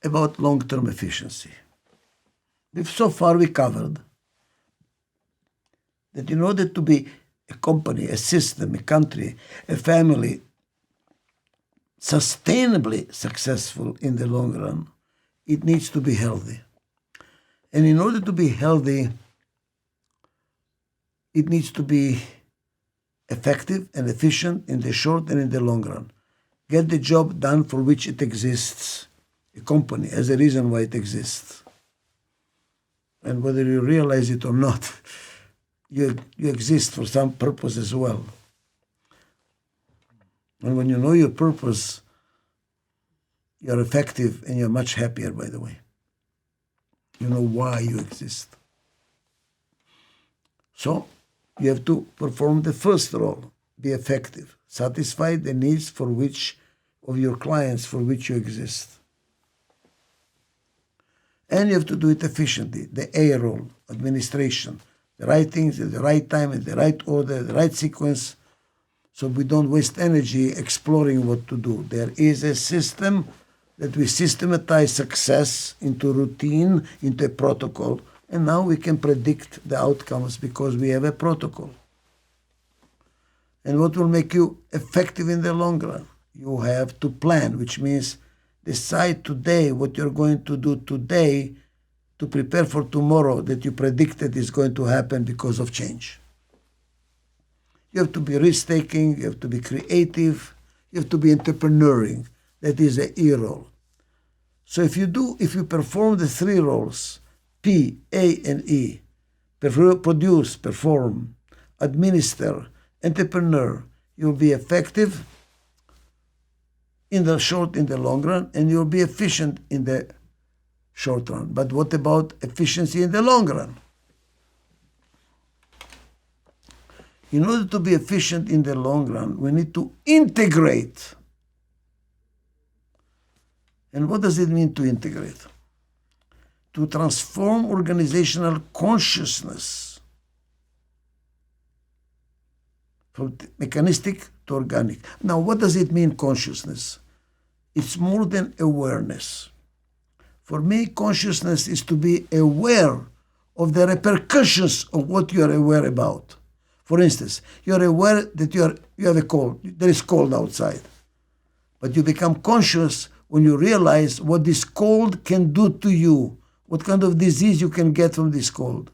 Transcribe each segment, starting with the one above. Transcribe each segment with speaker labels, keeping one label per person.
Speaker 1: about long-term efficiency. So far we covered that in order to be a company, a system, a country, a family, sustainably successful in the long run, it needs to be healthy. And in order to be healthy, it needs to be effective and efficient in the short and in the long run. Get the job done for which it exists. A company has a reason why it exists. And whether you realize it or not, you exist for some purpose as well. And when you know your purpose, you're effective and you're much happier, by the way. You know why you exist. So you have to perform the first role, be effective, satisfy the needs for which of your clients for which you exist. And you have to do it efficiently, the A role, administration, the right things at the right time, in the right order, the right sequence, so we don't waste energy exploring what to do. There is a system that we systematize success into routine, into a protocol, and now we can predict the outcomes because we have a protocol. And what will make you effective in the long run? You have to plan, which means decide today what you're going to do today to prepare for tomorrow that you predicted is going to happen because of change. You have to be risk-taking, you have to be creative, you have to be entrepreneuring. That is the E role. So if you perform the three roles, P, A, and E, produce, perform, administer, entrepreneur, you'll be effective in the short, in the long run, and you'll be efficient in the short run. But what about efficiency in the long run? In order to be efficient in the long run, we need to integrate. And what does it mean to integrate? To transform organizational consciousness from mechanistic to organic. Now, what does it mean, consciousness? It's more than awareness. For me, consciousness is to be aware of the repercussions of what you are aware about. For instance, you're aware that you have a cold. There is cold outside. But you become conscious when you realize what this cold can do to you, what kind of disease you can get from this cold.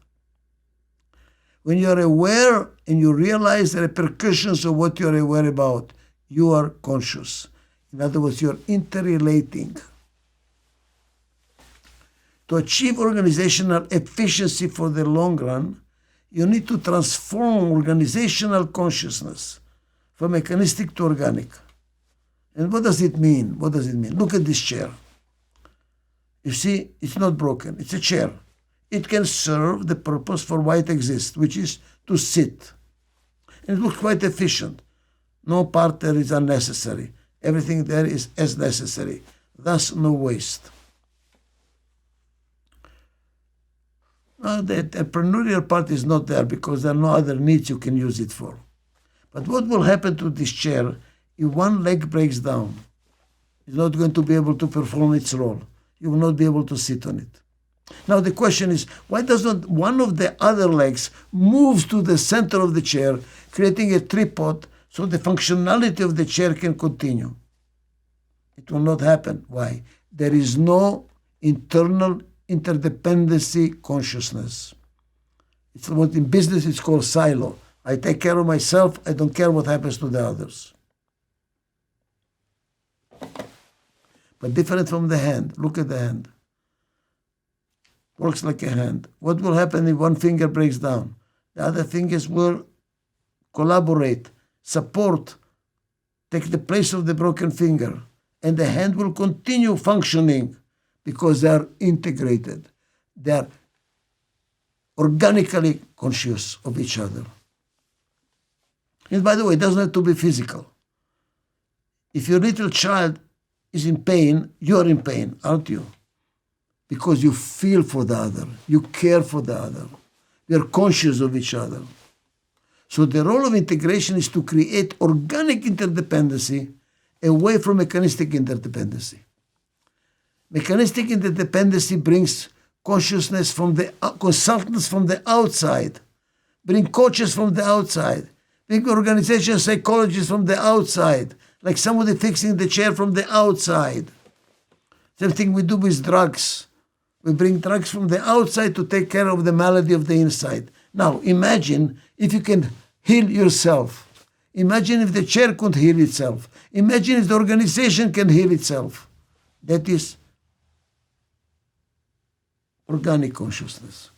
Speaker 1: When you're aware and you realize the repercussions of what you're aware about, you are conscious. In other words, you're interrelating. To achieve organizational efficiency for the long run, you need to transform organizational consciousness from mechanistic to organic. And what does it mean? What does it mean? Look at this chair. You see, it's not broken. It's a chair. It can serve the purpose for why it exists, which is to sit. And it looks quite efficient. No part there is unnecessary. Everything there is as necessary. Thus, no waste. Now, the entrepreneurial part is not there because there are no other needs you can use it for. But what will happen to this chair if one leg breaks down? It's not going to be able to perform its role. You will not be able to sit on it. Now the question is, why doesn't one of the other legs move to the center of the chair, creating a tripod so the functionality of the chair can continue? It will not happen. Why? There is no internal interdependency consciousness. It's what in business it's called silo. I take care of myself, I don't care what happens to the others. But different from the hand. Look at the hand. Works like a hand. What will happen if one finger breaks down? The other fingers will collaborate, support, take the place of the broken finger, and the hand will continue functioning because they are integrated. They are organically conscious of each other. And by the way, it doesn't have to be physical. If your little child is in pain, you're in pain, aren't you? Because you feel for the other, you care for the other, they're conscious of each other. So the role of integration is to create organic interdependency away from mechanistic interdependency. Mechanistic interdependency brings consciousness from the consultants from the outside, bring coaches from the outside, bring organization psychologists from the outside, like somebody fixing the chair from the outside. Same thing we do with drugs. We bring drugs from the outside to take care of the malady of the inside. Now, imagine if you can heal yourself. Imagine if the chair could heal itself. Imagine if the organization can heal itself. That is organic consciousness.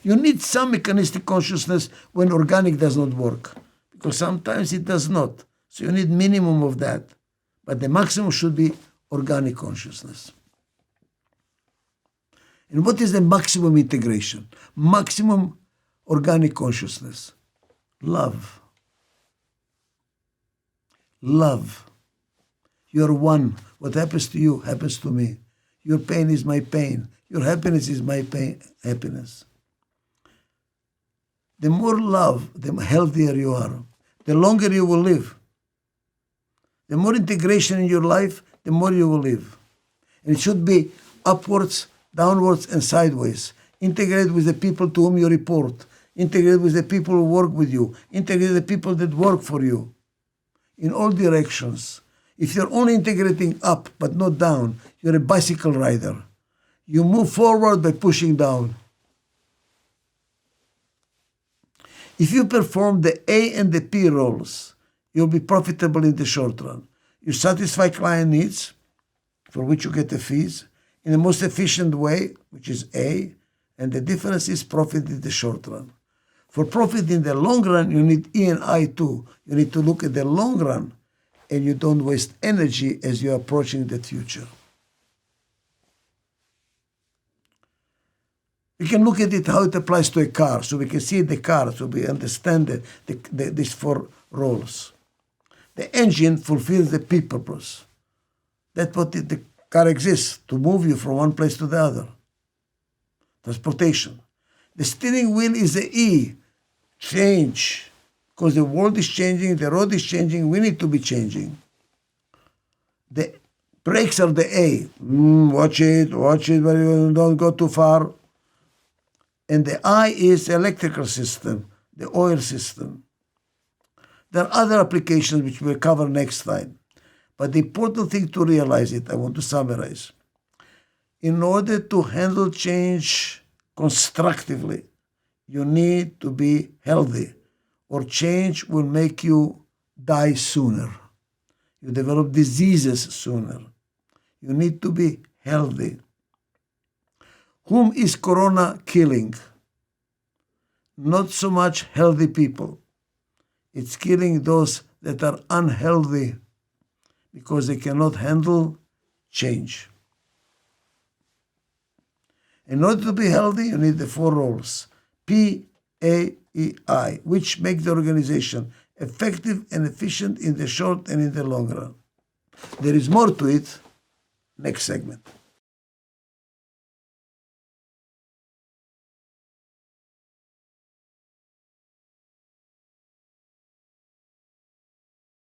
Speaker 1: You need some mechanistic consciousness when organic does not work, because sometimes it does not. So you need minimum of that. But the maximum should be organic consciousness. And what is the maximum integration? Maximum organic consciousness. Love. Love. You're one. What happens to you happens to me. Your pain is my pain. Your happiness is my happiness. The more love, the healthier you are. The longer you will live. The more integration in your life, the more you will live. And it should be upwards, downwards, and sideways. Integrate with the people to whom you report. Integrate with the people who work with you. Integrate with the people that work for you. In all directions. If you're only integrating up but not down, you're a bicycle rider. You move forward by pushing down. If you perform the A and the P roles, you'll be profitable in the short run. You satisfy client needs, for which you get the fees, in the most efficient way, which is A, and the difference is profit in the short run. For profit in the long run, you need E and I too. You need to look at the long run, and you don't waste energy as you're approaching the future. We can look at it how it applies to a car, so we can see the car, so we understand these four roles. The engine fulfills the P purpose. That's what the car exists, to move you from one place to the other. Transportation. The steering wheel is the E, change. Because the world is changing, the road is changing, we need to be changing. The brakes are the A. Watch it, but you don't go too far. And the I is the electrical system, the oil system. There are other applications which we'll cover next time. But the important thing to realize it, I want to summarize. In order to handle change constructively, you need to be healthy, or change will make you die sooner. You develop diseases sooner. You need to be healthy. Whom is Corona killing? Not so much healthy people. It's killing those that are unhealthy because they cannot handle change. In order to be healthy, you need the four roles. P, A, E, I, which make the organization effective and efficient in the short and in the long run. There is more to it. Next segment.